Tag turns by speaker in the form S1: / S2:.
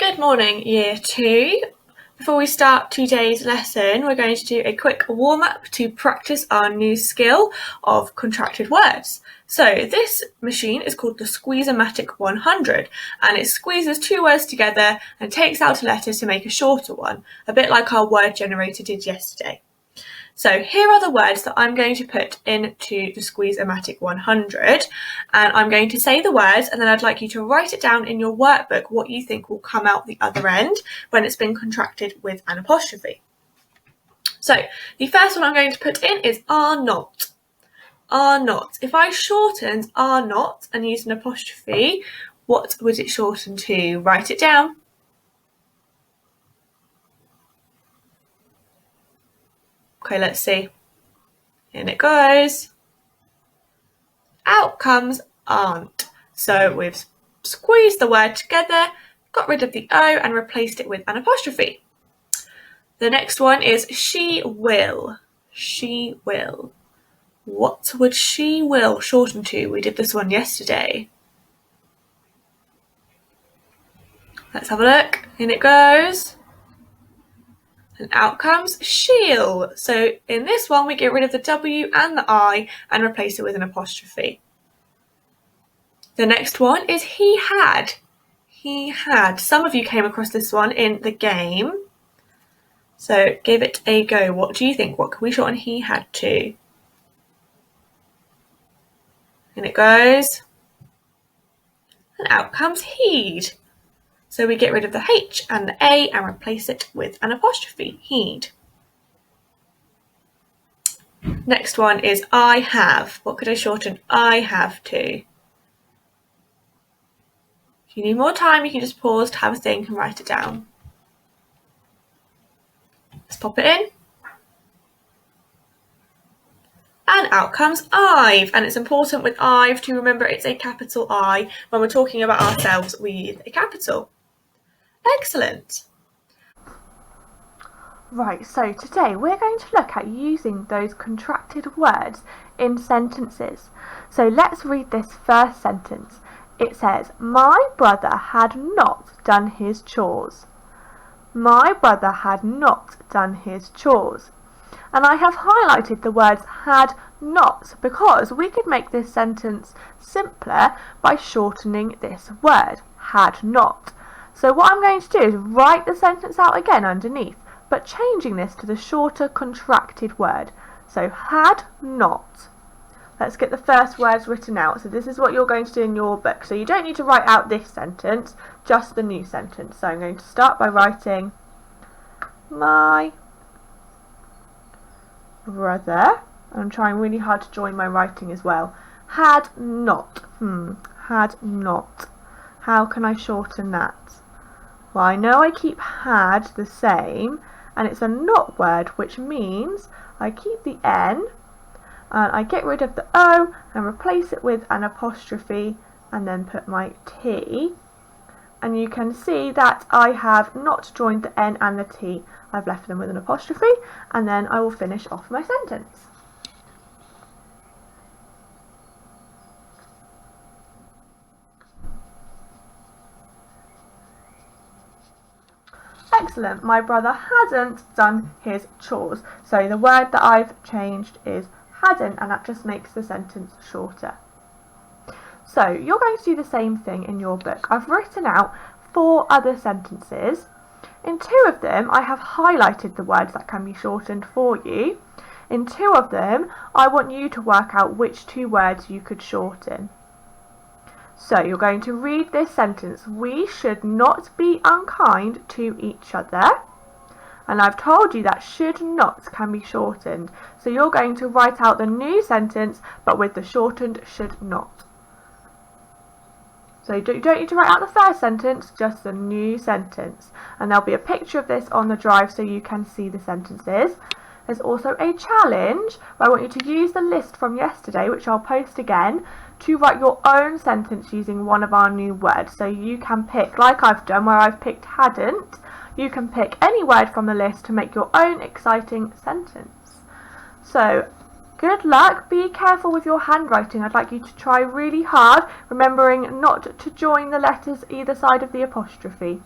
S1: Good morning, Year 2. Before we start today's lesson, we're going to do a quick warm-up to practice our new skill of contracted words. So this machine is called the Squeeze-O-Matic 100, and it squeezes two words together and takes out a letter to make a shorter one, a bit like our word generator did yesterday. So here are the words that I'm going to put into the Squeeze-O-Matic 100, and I'm going to say the words, and then I'd like you to write it down in your workbook what you think will come out the other end when it's been contracted with an apostrophe. So the first one I'm going to put in is are not. Are not. If I shortened are not and used an apostrophe, what would it shorten to? Write it down. Okay, let's see. In it goes. Out comes aren't. So we've squeezed the word together, got rid of the O and replaced it with an apostrophe. The next one is she will. She will. What would she will shorten to? We did this one yesterday. Let's have a look. In it goes. And out comes she'll. So in this one, we get rid of the W and the I and replace it with an apostrophe. The next one is he had. He had. Some of you came across this one in the game. So give it a go. What do you think? What can we shorten he had to? In it goes. And out comes he'd. So we get rid of the H and the A and replace it with an apostrophe, he'd. Next one is I have. What could I shorten I have to? If you need more time, you can just pause to have a think and write it down. Let's pop it in. And out comes I've. And it's important with I've to remember it's a capital I. When we're talking about ourselves, we use a capital. Excellent.
S2: Right, so today we're going to look at using those contracted words in sentences. So let's read this first sentence. It says, my brother had not done his chores. My brother had not done his chores. And I have highlighted the words had not because we could make this sentence simpler by shortening this word, had not. So what I'm going to do is write the sentence out again underneath, but changing this to the shorter contracted word. So had not. Let's get the first words written out. So this is what you're going to do in your book. So you don't need to write out this sentence, just the new sentence. So I'm going to start by writing my brother. I'm trying really hard to join my writing as well. Had not. Had not. How can I shorten that? Well, I know I keep had the same, and it's a not word, which means I keep the N, and I get rid of the O and replace it with an apostrophe, and then put my T. And you can see that I have not joined the N and the T. I've left them with an apostrophe, and then I will finish off my sentence. Excellent. My brother hadn't done his chores. So the word that I've changed is hadn't, and that just makes the sentence shorter. So you're going to do the same thing in your book. I've written out 4 other sentences. In 2 of them, I have highlighted the words that can be shortened for you. In 2 of them, I want you to work out which 2 words you could shorten. So you're going to read this sentence. We should not be unkind to each other. And I've told you that should not can be shortened. So you're going to write out the new sentence, but with the shortened should not. So you don't need to write out the first sentence, just the new sentence. And there'll be a picture of this on the drive so you can see the sentences. There's also a challenge where I want you to use the list from yesterday, which I'll post again, to write your own sentence using one of our new words. So you can pick, like I've done where I've picked hadn't, you can pick any word from the list to make your own exciting sentence. So good luck, be careful with your handwriting. I'd like you to try really hard, remembering not to join the letters either side of the apostrophe.